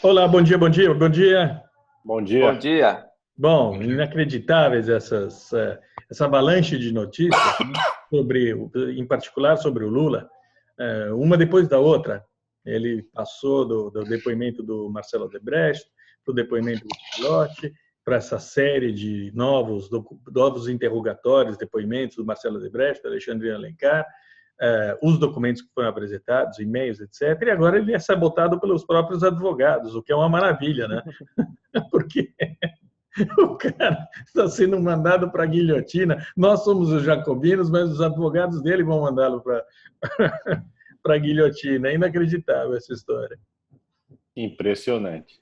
Olá, bom dia, bom dia, bom dia. Bom Bom dia. dia. Bom, inacreditáveis essa avalanche de notícias, né, sobre, em particular sobre o Lula, uma depois da outra. Ele passou do depoimento do Marcelo Odebrecht, para o depoimento do Pilote, para essa série de novos interrogatórios, depoimentos do Marcelo Odebrecht, do Alexandre Alencar, os documentos que foram apresentados, e-mails, etc. E agora ele é sabotado pelos próprios advogados, o que é uma maravilha, né? Porque o cara está sendo mandado para a guilhotina. Nós somos os jacobinos, mas os advogados dele vão mandá-lo para para a guilhotina. É inacreditável essa história. Impressionante.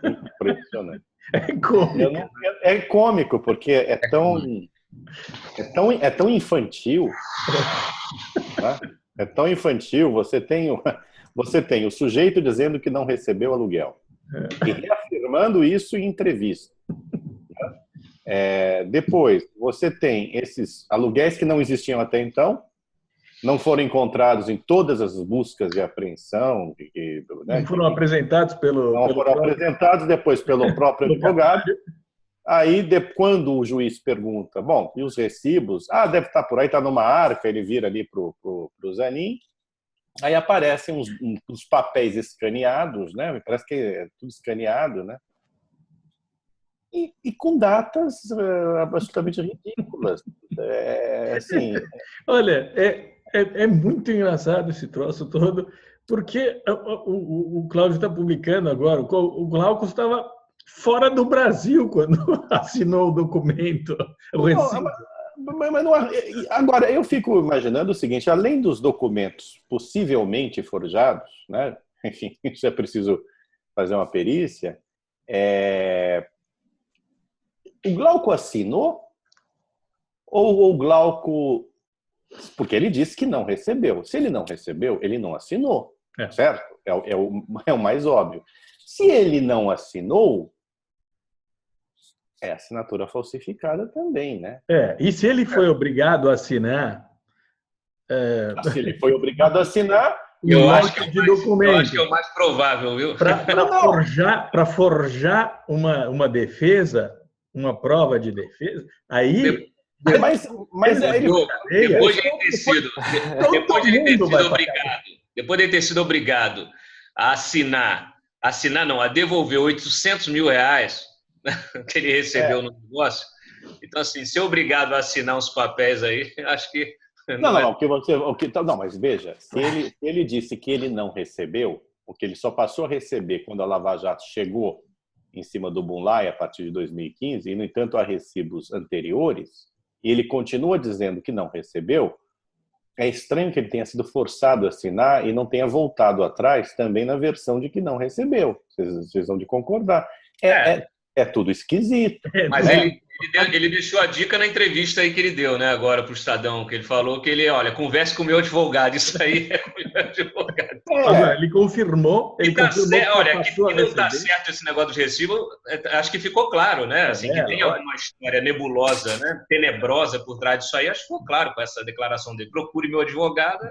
Impressionante. É cômico. É cômico, porque é tão infantil. Né? É tão infantil. Você tem o sujeito dizendo que não recebeu aluguel e reafirmando isso em entrevista. Depois, você tem esses aluguéis que não existiam até então, não foram encontrados em todas as buscas de apreensão. Não foram apresentados apresentados depois pelo próprio advogado. Aí, quando o juiz pergunta, bom, e os recibos? Deve estar por aí, está numa arca, ele vira ali para o Zanin. Aí aparecem uns papéis escaneados, né? Parece que é tudo escaneado, né? E com datas absolutamente ridículas. Assim... Olha, é muito engraçado esse troço todo, porque o Cláudio está publicando agora. O Glauco estava fora do Brasil quando assinou o documento. Agora, eu fico imaginando o seguinte: além dos documentos possivelmente forjados, né? Enfim, isso é preciso fazer uma perícia. O Glauco assinou? Ou o Glauco... Porque ele disse que não recebeu. Se ele não recebeu, ele não assinou. Certo? É o mais óbvio. Se ele não assinou, é assinatura falsificada também, né? E se ele foi obrigado a assinar... Se ele foi obrigado a assinar... Eu acho que é o mais provável, viu? Para forjar uma defesa, uma prova de defesa, aí... Depois de ele ter sido obrigado a a devolver R$800 mil que ele recebeu no negócio. Então, assim, ser obrigado a assinar uns papéis aí, acho que... Não, mas veja, se ele disse que ele não recebeu, porque ele só passou a receber quando a Lava Jato chegou em cima do Bunlai a partir de 2015, e, no entanto, há recibos anteriores, e ele continua dizendo que não recebeu, é estranho que ele tenha sido forçado a assinar e não tenha voltado atrás também na versão de que não recebeu. Vocês vão de concordar. É tudo esquisito. Mas ele deixou a dica na entrevista aí que ele deu, né, agora para o Estadão, que ele falou que ele, converse com o meu advogado, isso aí é com o meu advogado. Ele confirmou. Que não está certo esse negócio de recibo, acho que ficou claro, né? Assim, que tem alguma história nebulosa, né, tenebrosa por trás disso aí, acho que ficou claro com essa declaração dele. Procure meu advogado.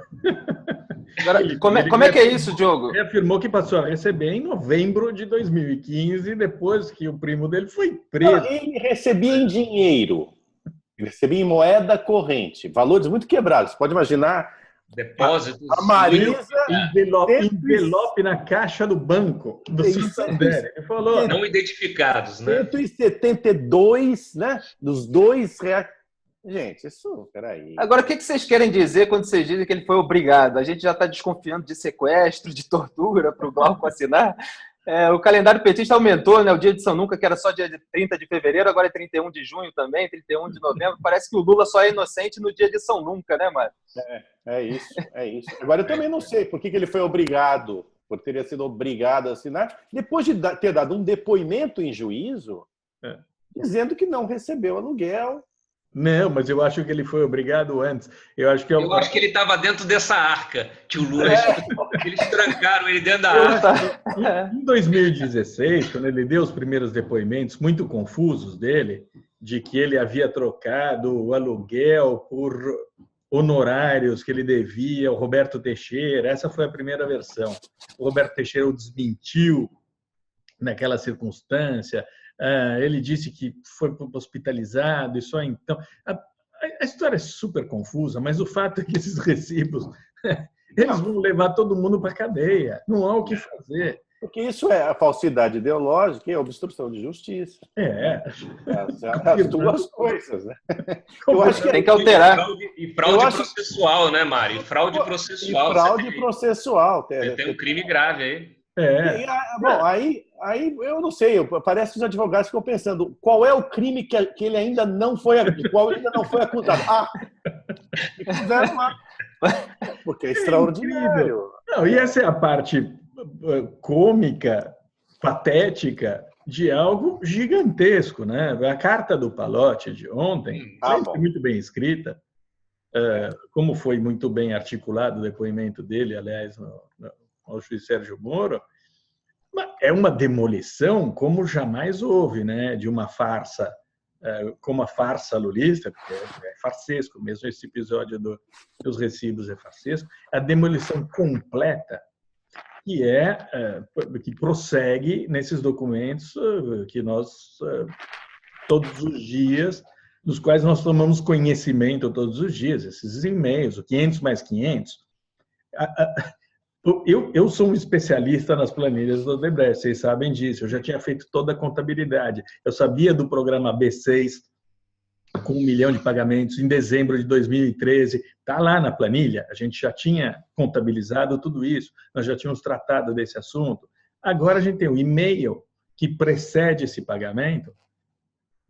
Agora, como é que é isso, Diogo? Ele afirmou que passou a receber em novembro de 2015, depois que o primo dele foi preso. Ele recebia em dinheiro, ele recebia em moeda corrente, valores muito quebrados. Você pode imaginar depósitos. A Marisa... Envelope na caixa do banco do Santander. Ele falou... Não identificados, né? 172, né? Dos R$2... Gente, isso, peraí. Agora, o que vocês querem dizer quando vocês dizem que ele foi obrigado? A gente já está desconfiando de sequestro, de tortura para o Glauco assinar. O calendário petista aumentou, né? O dia de São Nunca, que era só dia 30 de fevereiro, agora é 31 de junho também, 31 de novembro. Parece que o Lula só é inocente no dia de São Nunca, né, Mário? É isso. Agora, eu também não sei por que ele foi obrigado, por ter sido obrigado a assinar, depois de ter dado um depoimento em juízo, dizendo que não recebeu aluguel. Não, mas eu acho que ele foi obrigado antes. Eu acho que ele estava dentro dessa arca que o Lula... Eles trancaram ele dentro da arca. Em 2016, quando ele deu os primeiros depoimentos muito confusos dele, de que ele havia trocado o aluguel por honorários que ele devia ao Roberto Teixeira, essa foi a primeira versão. O Roberto Teixeira o desmentiu naquela circunstância, ele disse que foi hospitalizado e só então... A história é super confusa, mas o fato é que esses recibos, eles vão levar todo mundo para a cadeia, não há o que fazer. Porque isso é a falsidade ideológica e a obstrução de justiça. As duas coisas, né? Eu acho que tem que alterar. E fraude processual, né, Mário? Fraude processual. E fraude processual. Tem um crime grave aí. Bom, aí eu não sei, parece que os advogados ficam pensando qual é o crime que ele ainda não foi acusado. Fizeram lá. Porque é extraordinário. Não, e essa é a parte cômica, patética de algo gigantesco, né? A carta do Pallotti de ontem foi muito bem escrita, como foi muito bem articulado o depoimento dele, aliás, ao juiz Sérgio Moro. É uma demolição como jamais houve, né? De uma farsa, como a farsa lulista, porque é farsesco, mesmo esse episódio dos recibos é farsesco, a demolição completa que prossegue nesses documentos que nós, todos os dias, dos quais nós tomamos conhecimento todos os dias, esses e-mails, o 500 mais 500. Eu sou um especialista nas planilhas do Odebrecht, vocês sabem disso, eu já tinha feito toda a contabilidade, eu sabia do programa B6, com 1 milhão de pagamentos em dezembro de 2013, está lá na planilha, a gente já tinha contabilizado tudo isso, nós já tínhamos tratado desse assunto. Agora a gente tem o e-mail que precede esse pagamento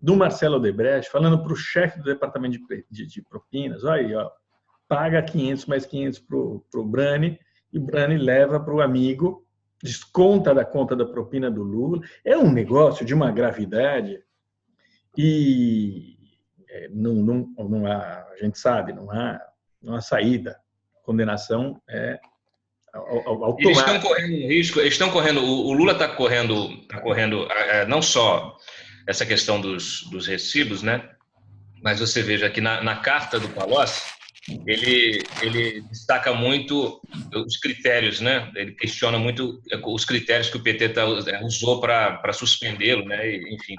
do Marcelo Odebrecht, falando para o chefe do departamento de propinas, olha aí, paga 500 mais 500 para o Brani, e o Brani leva para o amigo, desconta da conta da propina do Lula. É um negócio de uma gravidade e não há, a gente sabe, não há saída. A condenação é automática. Eles estão correndo um risco, o Lula está correndo não só essa questão dos recibos, né? Mas você veja que na carta do Palocci, ele destaca muito os critérios, né? Ele questiona muito os critérios que o PT usou para suspendê-lo, né? E, enfim,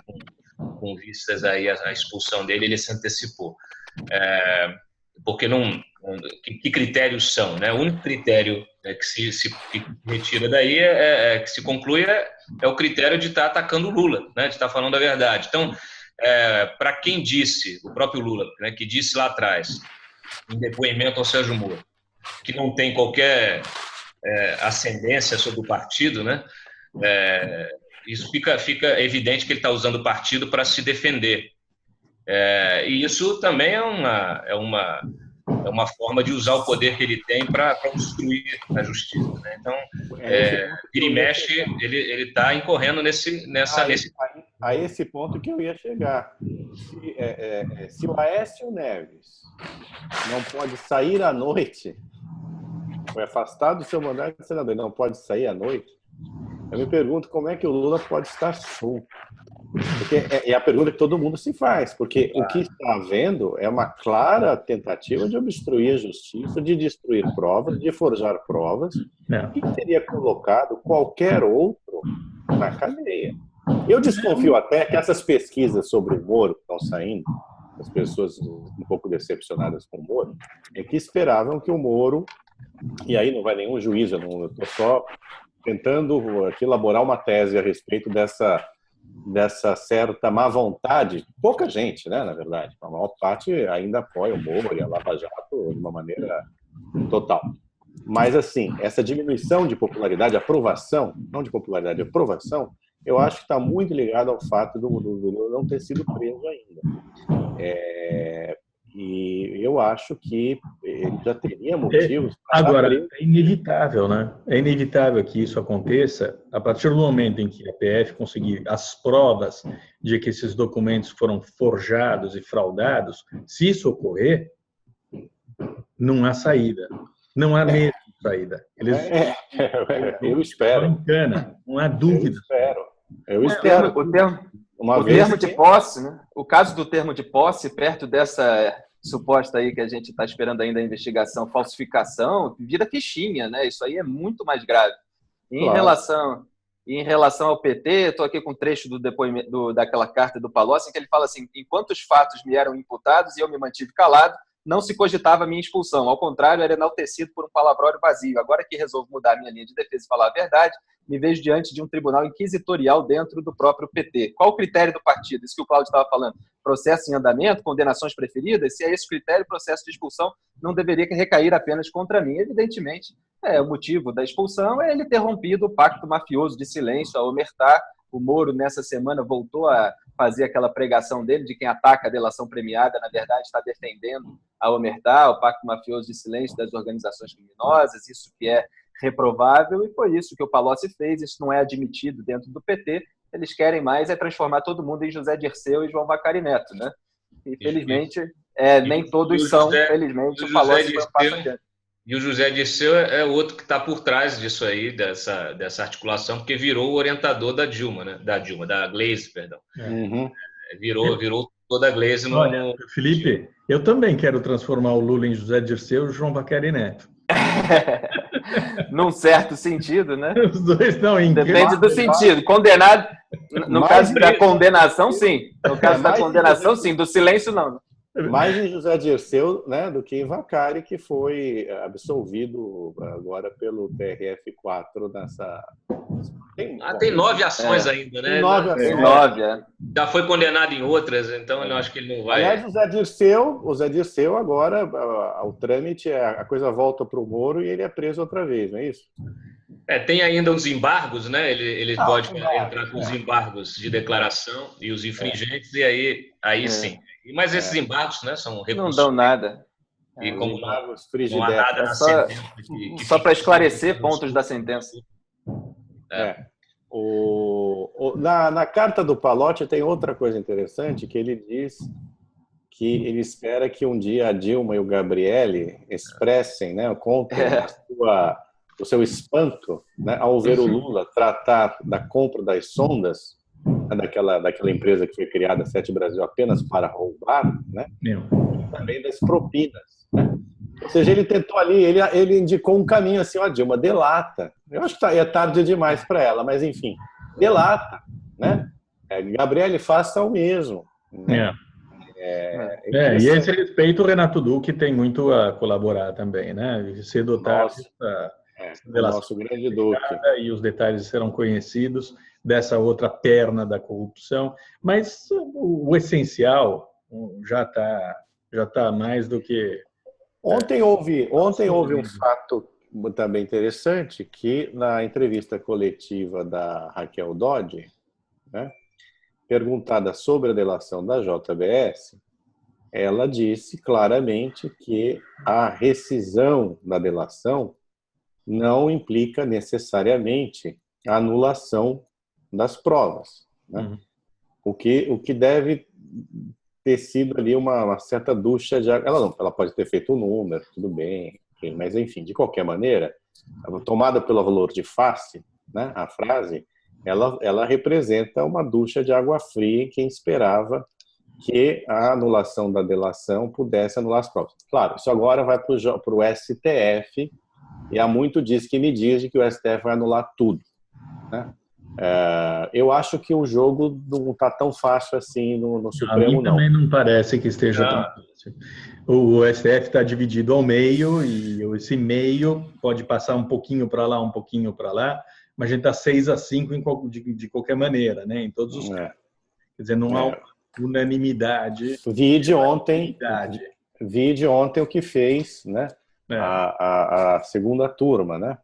com vistas aí à expulsão dele, ele se antecipou. Porque que critérios são, né? O único critério que se retira daí que se conclui é o critério de estar atacando o Lula, né? De estar falando a verdade. Então, para quem disse, o próprio Lula, né? Que disse lá atrás, em depoimento ao Sérgio Moro, que não tem qualquer ascendência sobre o partido, né? Isso fica evidente que ele está usando o partido para se defender. E isso também é uma forma de usar o poder que ele tem para obstruir a justiça, né? Então, vira e mexe, ele está incorrendo nesse... A esse ponto que eu ia chegar. Se o Aécio Neves não pode sair à noite, foi afastado do seu mandato de senador, não pode sair à noite, eu me pergunto como é que o Lula pode estar solto. Porque é a pergunta que todo mundo se faz, porque o que está havendo é uma clara tentativa de obstruir a justiça, de destruir provas, de forjar provas, que teria colocado qualquer outro na cadeia. Eu desconfio até que essas pesquisas sobre o Moro que estão saindo, as pessoas um pouco decepcionadas com o Moro, é que esperavam que o Moro, e aí não vai nenhum juízo, eu estou só tentando aqui elaborar uma tese a respeito dessa certa má vontade, pouca gente, né, na verdade, a maior parte ainda apoia o Moro e a Lava Jato de uma maneira total. Mas, assim, essa diminuição de popularidade, aprovação, não de popularidade, aprovação, eu acho que está muito ligado ao fato do Lula não ter sido preso ainda. E eu acho que ele já teria motivos... Agora, é inevitável, né? É inevitável que isso aconteça a partir do momento em que a PF conseguir as provas de que esses documentos foram forjados e fraudados. Se isso ocorrer, não há saída. Não há mesmo saída. Eu espero. Não há dúvida. Eu espero. O termo de posse, né? O caso do termo de posse, perto dessa suposta aí que a gente está esperando ainda a investigação, falsificação, vira fichinha, né? Isso aí é muito mais grave. Em E em relação ao PT, estou aqui com um trecho do depoimento daquela carta do Palocci, em que ele fala assim: enquanto os fatos me eram imputados e eu me mantive calado, não se cogitava a minha expulsão. Ao contrário, era enaltecido por um palavrório vazio. Agora que resolvo mudar minha linha de defesa e falar a verdade, me vejo diante de um tribunal inquisitorial dentro do próprio PT. Qual o critério do partido? Isso que o Cláudio estava falando. Processo em andamento, condenações preferidas? Se é esse o critério, o processo de expulsão não deveria recair apenas contra mim. Evidentemente, o motivo da expulsão é ele ter rompido o pacto mafioso de silêncio, a omertá. O Moro, nessa semana, voltou a fazer aquela pregação dele de quem ataca a delação premiada, na verdade, está defendendo a omertá, o pacto mafioso de silêncio das organizações criminosas, isso que é reprovável, e foi isso que o Palocci fez, isso não é admitido dentro do PT, eles querem mais transformar todo mundo em José Dirceu e João Vacari Neto, né? E, felizmente, nem todos são, felizmente, o Palocci foi um passo adiante. E o José Dirceu é outro que está por trás disso aí, dessa articulação, porque virou o orientador da Dilma, né? Da Glaze, perdão. Uhum. Virou toda a Glaze no... Olha, Felipe, eu também quero transformar o Lula em José Dirceu e João Vacari Neto. Num certo sentido, né? Os dois não, depende do sentido. Condenado, no caso da condenação, sim. No caso da condenação, sim. Do silêncio, não. Mais em José Dirceu, né, do que em Vacari, que foi absolvido agora pelo TRF4 nessa... Tem 9 ações ainda, né? Tem 9 ações. Tem 9, Já foi condenado em outras, então eu acho que ele não vai... Aliás, o Zé Dirceu agora, o trâmite, a coisa volta para o Moro e ele é preso outra vez, não é isso? Tem ainda os embargos, né? Ele pode entrar com os embargos de declaração e os infringentes, e aí sim. Mas esses embargos, né, são não dão nada. E como não há nada na sentença. Só para esclarecer pontos da sentença. Na carta do Palocci tem outra coisa interessante, que ele diz que ele espera que um dia a Dilma e o Gabriele expressem, né, contem o seu espanto, né, ao ver o Lula tratar da compra das sondas, daquela empresa que foi criada, Sete Brasil, apenas para roubar, né? Também das propinas, né? Ou seja, ele tentou ali, ele indicou um caminho assim, Dilma, delata. Eu acho que é tarde demais para ela, mas enfim, delata, né? Gabriele, faça o mesmo. Né? E a esse respeito, o Renato Duque tem muito a colaborar também, né? Cedo ou tarde, nosso grande Duque. E os detalhes serão conhecidos dessa outra perna da corrupção, mas o essencial já tá mais do que... Ontem houve um fato também interessante, que na entrevista coletiva da Raquel Dodge, né, perguntada sobre a delação da JBS, ela disse claramente que a rescisão da delação não implica necessariamente a anulação das provas, né? O que deve ter sido ali uma certa ducha de água. Ela pode ter feito o número, tudo bem, mas enfim, de qualquer maneira, tomada pelo valor de face, né, a frase, ela representa uma ducha de água fria em quem esperava que a anulação da delação pudesse anular as provas. Claro, isso agora vai para o STF, e há muito diz que me diz de que o STF vai anular tudo, né? Eu acho que o jogo não está tão fácil assim no Supremo, não. Também não parece que esteja tão fácil. O STF está dividido ao meio, e esse meio pode passar um pouquinho para lá, um pouquinho para lá, mas a gente está 6-5 de qualquer maneira, né? Em todos os casos. Quer dizer, não há unanimidade. Vi de ontem o que fez, né? A segunda turma, né?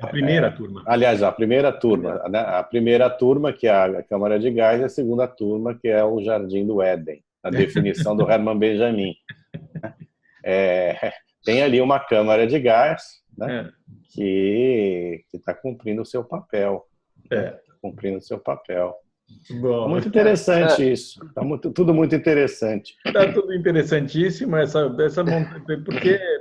A primeira turma. Aliás, a primeira turma, né? A primeira turma, que é a Câmara de Gás, e a segunda turma, que é o Jardim do Éden, a definição do Herman Benjamin. Tem ali uma Câmara de Gás, né? Que está cumprindo o seu papel. Cumprindo o seu papel. Bom, muito interessante isso. Tudo muito interessante. Está tudo interessantíssimo.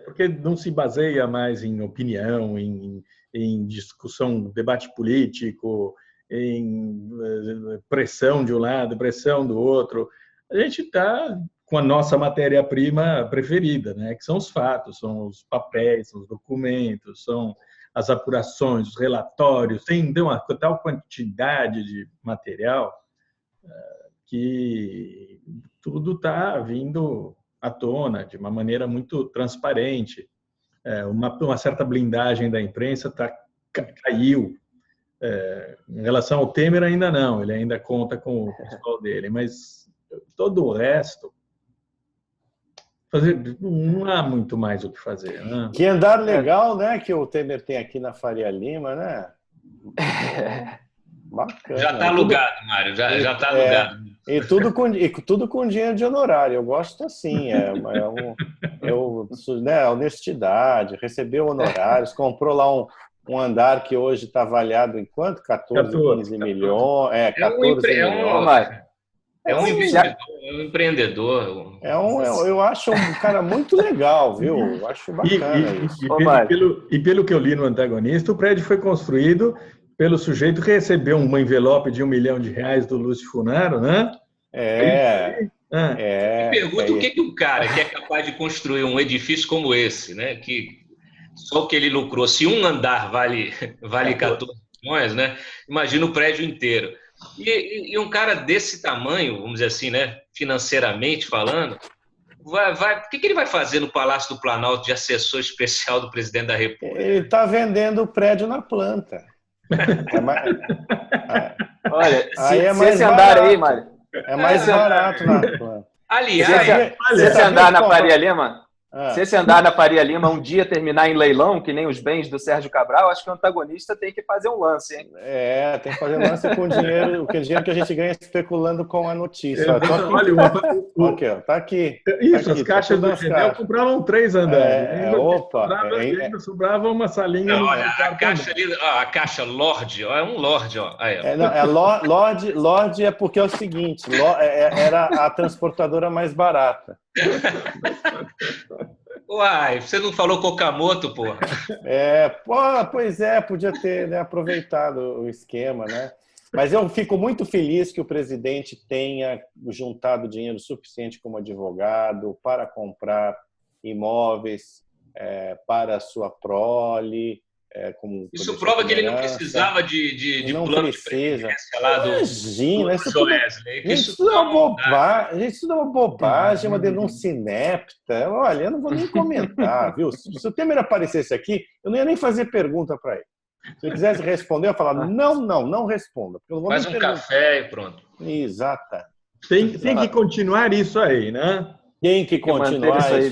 Porque não se baseia mais em opinião, em discussão, debate político, em pressão de um lado, pressão do outro. A gente está com a nossa matéria-prima preferida, né? Que são os fatos, são os papéis, são os documentos, são as apurações, os relatórios, tem uma tal quantidade de material que tudo está vindo à tona de uma maneira muito transparente. Uma certa blindagem da imprensa caiu. Em relação ao Temer, ainda não, ele ainda conta com o pessoal dele, mas todo o resto, não há muito mais o que fazer. Né? Que andar legal, né, que o Temer tem aqui na Faria Lima, né? Bacana. Já está alugado, Mário, já está alugado. E tudo com dinheiro de honorário. Eu gosto assim, né, honestidade, recebeu honorários, comprou lá um andar que hoje está avaliado em quanto? 14, 15 milhões. 14 milhões. É um investidor, é um empreendedor. Eu acho um cara muito legal, viu? Eu acho bacana isso. E pelo que eu li no Antagonista, o prédio foi construído pelo sujeito que recebeu um envelope de R$1 milhão do Lúcio Funaro, né? Me pergunto o que o cara que é capaz de construir um edifício como esse, né? Que só o que ele lucrou, se um andar vale 14 milhões, né? Imagina o prédio inteiro. E um cara desse tamanho, vamos dizer assim, né? Financeiramente falando, o que ele vai fazer no Palácio do Planalto de assessor especial do presidente da República? Ele está vendendo o prédio na planta. Olha, se esse andar aí, Mário. É mais barato na planta. Aliás, se esse andar na Faria Lima, se esse andar na Faria Lima um dia terminar em leilão, que nem os bens do Sérgio Cabral, acho que o Antagonista tem que fazer um lance, hein? Tem que fazer um lance com o dinheiro que a gente ganha especulando com a notícia. Olha, tá aqui. Isso, as caixas do Gedel compravam 3 andares. Ainda sobrava uma salinha. Não, olha, a caixa ali, a caixa Lorde, é um Lorde, ó. Aí, Lorde é porque é o seguinte, era a transportadora mais barata. Uai, você não falou Kokamoto, porra? Pois é, podia ter, né, aproveitado o esquema, né? Mas eu fico muito feliz que o presidente tenha juntado dinheiro suficiente como advogado para comprar imóveis para a sua prole. Isso prova que ele não precisava de plano de previdência lá do Joesley. Isso tudo é uma bobagem, uma denúncia inepta. Olha, eu não vou nem comentar, viu? Se o Temer aparecesse aqui, eu não ia nem fazer pergunta para ele. Se ele quisesse responder, eu ia falar, não responda. Faz um café e pronto. Exata. Tem que continuar isso aí, né? Tem que continuar isso aí.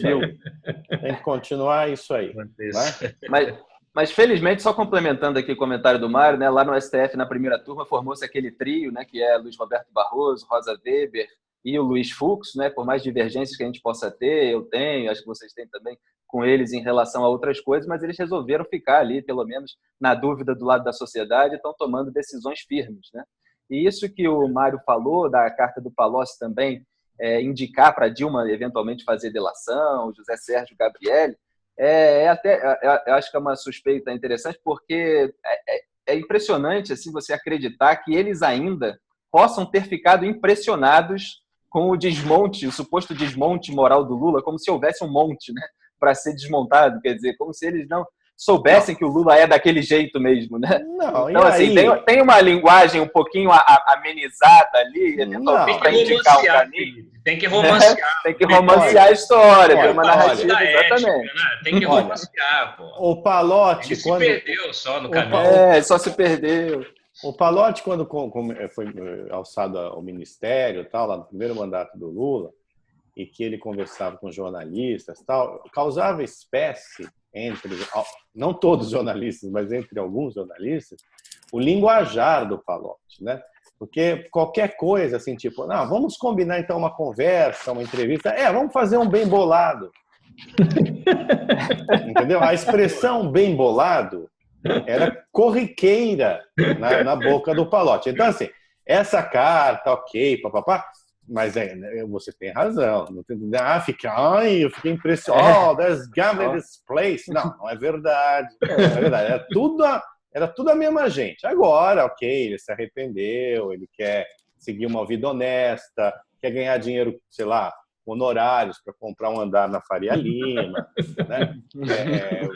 Tem que continuar isso aí. Mas, felizmente, só complementando aqui o comentário do Mário, né, lá no STF, na primeira turma, formou-se aquele trio, né, que é Luiz Roberto Barroso, Rosa Weber e o Luiz Fux, né, por mais divergências que a gente possa ter, eu tenho, acho que vocês têm também com eles em relação a outras coisas, mas eles resolveram ficar ali, pelo menos na dúvida do lado da sociedade, e estão tomando decisões firmes, né? E isso que o Mário falou, da carta do Palocci também, indicar para Dilma eventualmente fazer delação, José Sérgio Gabrielli, eu acho que é uma suspeita interessante, porque é impressionante assim, você acreditar que eles ainda possam ter ficado impressionados com o desmonte, o suposto desmonte moral do Lula, como se houvesse um monte, né, para ser desmontado, quer dizer, como se eles não soubessem que o Lula é daquele jeito mesmo, né? Não, então, assim, tem uma linguagem um pouquinho amenizada ali, eventualmente para indicar o caminho. Tem que romancear. Tem que romancear a história, ter uma narrativa, exatamente. Né? Tem que romancear, pô. O Palocci... Ele se perdeu só no caminho. Só se perdeu. O Palocci, quando foi alçado ao ministério, tal, lá no primeiro mandato do Lula, e que ele conversava com jornalistas, tal, causava espécie entre, não todos os jornalistas, mas entre alguns jornalistas, o linguajar do Palocci, né? Porque qualquer coisa, assim, tipo, vamos combinar então uma conversa, uma entrevista, vamos fazer um bem bolado. Entendeu? A expressão bem bolado era corriqueira na boca do Palocci. Então, assim, essa carta, ok, papapá, mas você tem razão. Eu fiquei impressionado. Oh, there's gambling in this place. Não é verdade. Não é verdade. Era tudo a mesma gente. Agora, ok, ele se arrependeu, ele quer seguir uma vida honesta, quer ganhar dinheiro, sei lá, honorários para comprar um andar na Faria Lima, né?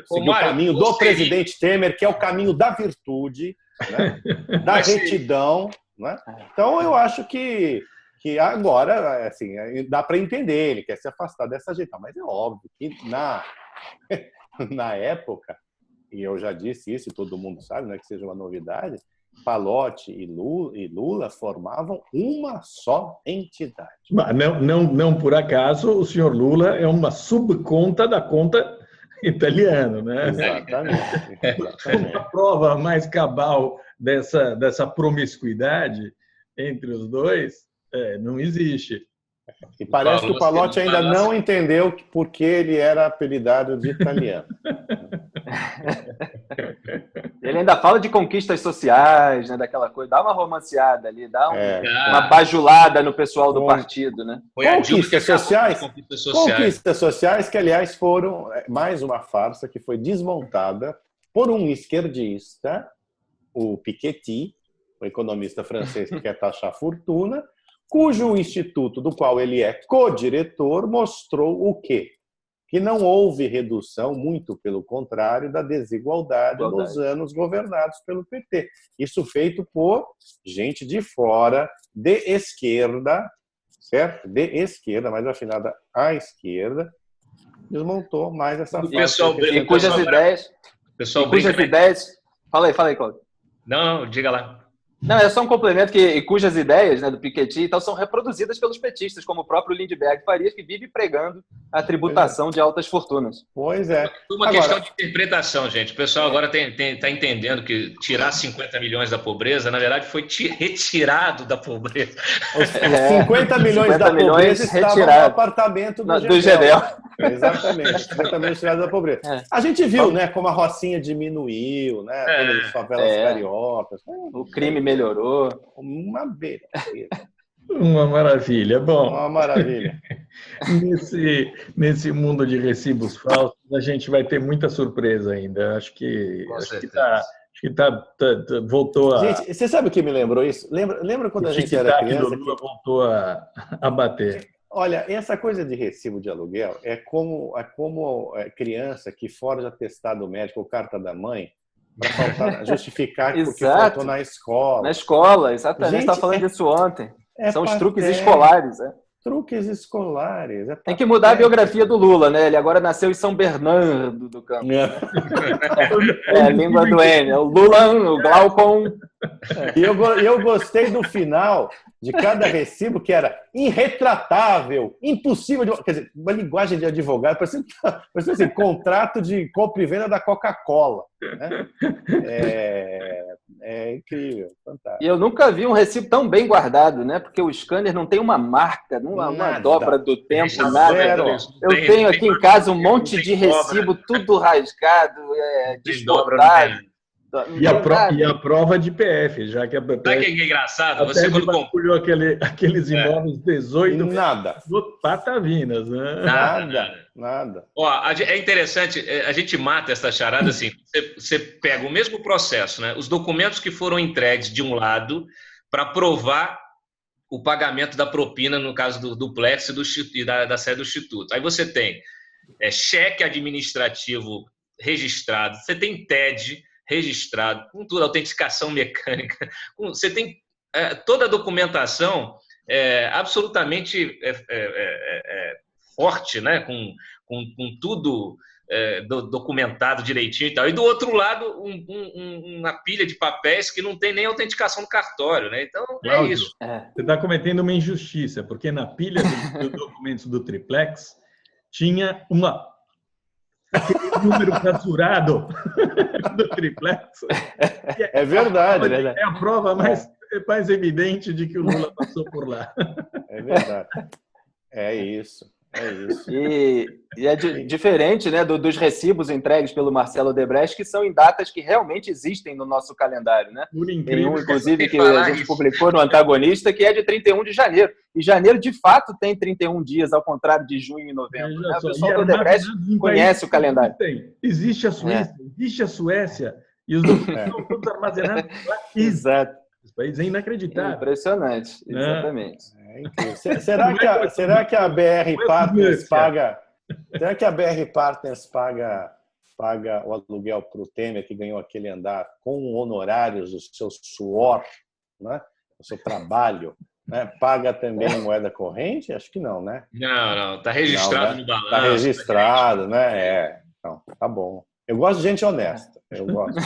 Seguir o Mário, caminho do presidente Temer, que é o caminho da virtude, né? Da retidão. Né? Então, eu acho que agora assim, dá para entender, ele quer se afastar dessa gente, mas é óbvio que na época, e eu já disse isso e todo mundo sabe, não é que seja uma novidade, Palocci e Lula formavam uma só entidade. Não por acaso o senhor Lula é uma subconta da conta italiana, né? Exatamente. A prova mais cabal dessa promiscuidade entre os dois não existe. E parece que o Palocci ainda não entendeu por que ele era apelidado de italiano. Ele ainda fala de conquistas sociais, né, daquela coisa, dá uma romanceada ali, dá uma bajulada no pessoal do partido, né? Conquistas sociais que, aliás, foram mais uma farsa que foi desmontada por um esquerdista, o Piketty, o economista francês que quer taxar a fortuna, cujo instituto, do qual ele é co-diretor, mostrou o quê? Que não houve redução, muito pelo contrário, da desigualdade nos anos governados pelo PT. Isso feito por gente de fora, de esquerda, certo? De esquerda, mais afinada à esquerda, desmontou mais essa fase. E cujas ideias... Fala aí, Cláudio. Não, diga lá. Não, é só um complemento e cujas ideias, né, do Piketty e tal são reproduzidas pelos petistas, como o próprio Lindbergh Farias, que vive pregando a tributação de altas fortunas. Pois é. Uma questão de interpretação, gente. O pessoal agora está entendendo que tirar 50 milhões da pobreza, na verdade, foi retirado da pobreza. 50 milhões da pobreza estavam no apartamento do Gedel. Exatamente, 50 milhões tirados da pobreza. A gente viu, né, como a Rocinha diminuiu, né, todas as favelas cariocas. O crime melhorou. Uma beleza. Uma maravilha. Bom, uma maravilha. Nesse mundo de recibos falsos, a gente vai ter muita surpresa ainda. Acho que voltou a... Gente, você sabe o que me lembrou isso? Lembra quando a gente era criança? Lula voltou a bater. Olha, essa coisa de recibo de aluguel é como criança que forja atestado médico ou carta da mãe para justificar porque faltou na escola. Na escola, exatamente. A gente estava falando disso ontem. São os truques escolares. Truques escolares. Tem que mudar a biografia do Lula, né? Ele agora nasceu em São Bernardo do Campo. A língua do N. O Lula, o Glaucon. E eu gostei do final de cada recibo, que era irretratável, impossível de... Quer dizer, uma linguagem de advogado, parecia assim, contrato de compra e venda da Coca-Cola. Né? É incrível, fantástico. E eu nunca vi um recibo tão bem guardado, né? Porque o scanner não tem uma marca, uma dobra do tempo, nada. Eu tenho aqui em casa um monte de recibo, tudo rasgado, desbotado. E a prova de PF, já que a PF... Sabe o que é engraçado? Você quando vasculhou aqueles imóveis 18... Nada. Patavinas, né? Nada. Ó, é interessante, a gente mata essa charada assim, você pega o mesmo processo, né? Os documentos que foram entregues de um lado para provar o pagamento da propina, no caso do duplex e da sede do Instituto. Aí você tem cheque administrativo registrado, você tem TED registrado, com tudo, autenticação mecânica, você tem toda a documentação absolutamente forte, né? com tudo documentado direitinho e tal. E do outro lado, uma pilha de papéis que não tem nem autenticação do cartório. Né? Então, Cláudio, é isso. Você está cometendo uma injustiça, porque na pilha dos documentos do triplex tinha aquele número rasurado do triplex. É verdade. É a prova mais evidente de que o Lula passou por lá. É verdade. É isso. E é diferente, né, dos recibos entregues pelo Marcelo Odebrecht, que são em datas que realmente existem no nosso calendário, né? Por incrível. Inclusive, que a gente publicou no Antagonista, que é de 31 de janeiro. E janeiro, de fato, tem 31 dias, ao contrário de junho e novembro. Né? O pessoal do Odebrecht conhece o calendário. Existe a Suíça, existe a Suécia, e os documentos estão todos armazenados lá. Exato. Esse país é inacreditável. Impressionante, exatamente. É incrível. Será que a BR Partners paga? Será que a BR Partners paga o aluguel para o Temer, que ganhou aquele andar com honorários do seu suor, né? Do seu trabalho, né? Paga também moeda corrente? Acho que não, né? Não. Está registrado no balanço. Está registrado, né? Não, tá bom. Eu gosto de gente honesta. Eu gosto.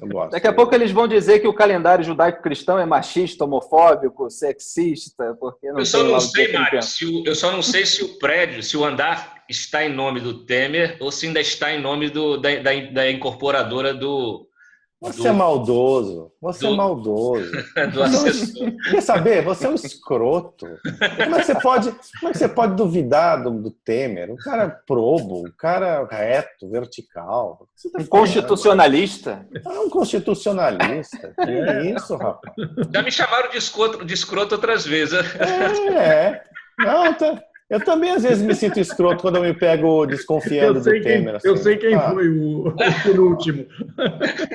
Eu gosto. Daqui a pouco eles vão dizer que o calendário judaico-cristão é machista, homofóbico, sexista, porque não. Eu só não sei, Mário, eu só não sei se o prédio, se o andar está em nome do Temer ou se ainda está em nome da incorporadora do... Você é maldoso. Você é maldoso. Do assessor. Quer saber? Você é um escroto. Como é que você pode duvidar do Temer? O cara é probo, o cara reto, vertical. Um constitucionalista. É um constitucionalista. Que isso, rapaz? Já me chamaram de escroto outras vezes. Não, eu também, às vezes, me sinto escroto quando eu me pego desconfiando do Temer. Eu sei quem foi o penúltimo.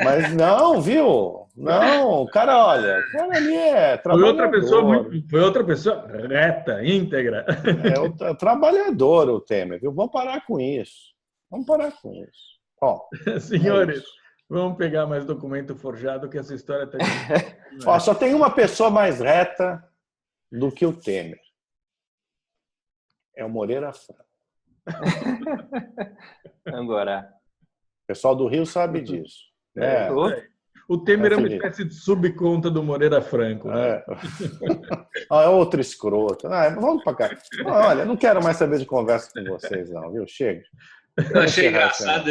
Mas não, viu? Não, o cara, olha, o cara ali é trabalhador. Foi outra pessoa reta, íntegra. É o trabalhador, o Temer, viu? Vamos parar com isso. Bom, senhores, vamos pegar mais documento forjado, que essa história está... Só tem uma pessoa mais reta do que o Temer. É o Moreira Franco. Agora. O pessoal do Rio sabe disso. O Temer é uma espécie de subconta do Moreira Franco. Né? É outro escroto. Vamos para cá. Olha, não quero mais saber de conversa com vocês, não, viu? Chega. Eu achei engraçado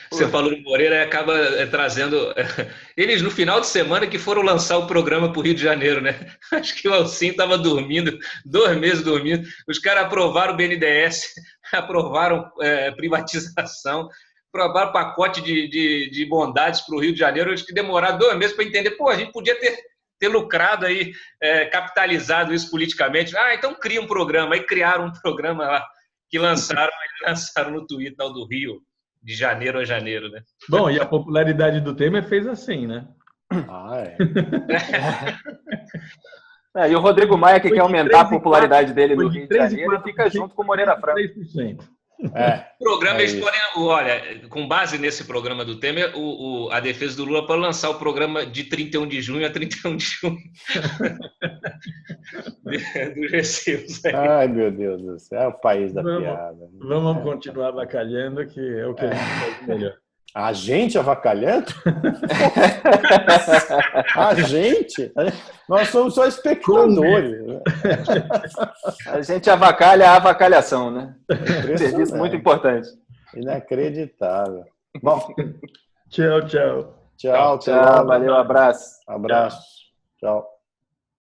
você falou do Moreira e acaba trazendo eles no final de semana que foram lançar o programa para o Rio de Janeiro, né? Acho que o Alcim estava dormindo, 2 meses dormindo. Os caras aprovaram o BNDES, aprovaram privatização, aprovaram pacote de bondades para o Rio de Janeiro. Acho que demoraram 2 meses para entender. Pô, a gente podia ter lucrado aí, capitalizado isso politicamente. Então cria um programa. Aí criaram um programa lá que lançaram no Twitter tal do Rio, de janeiro a janeiro, né? Bom, e a popularidade do Temer fez assim, né? E o Rodrigo Maia, que quer aumentar a popularidade dele no Rio de Janeiro, e fica junto com o Moreira Franco. 3%. O programa, eles podem, olha, com base nesse programa do Temer, a defesa do Lula pode lançar o programa de 31 de junho a 31 de junho. Dos recibos aí. Ai, meu Deus do céu, é o país da piada. Vamos continuar avacalhando, que é o que a gente faz melhor. A gente avacalhando? A gente? Nós somos só espectadores. Né? A gente avacalha a avacalhação, né? Serviço muito importante. Inacreditável. Bom. Tchau. Tchau, valeu, abraço. Abraço. Tchau.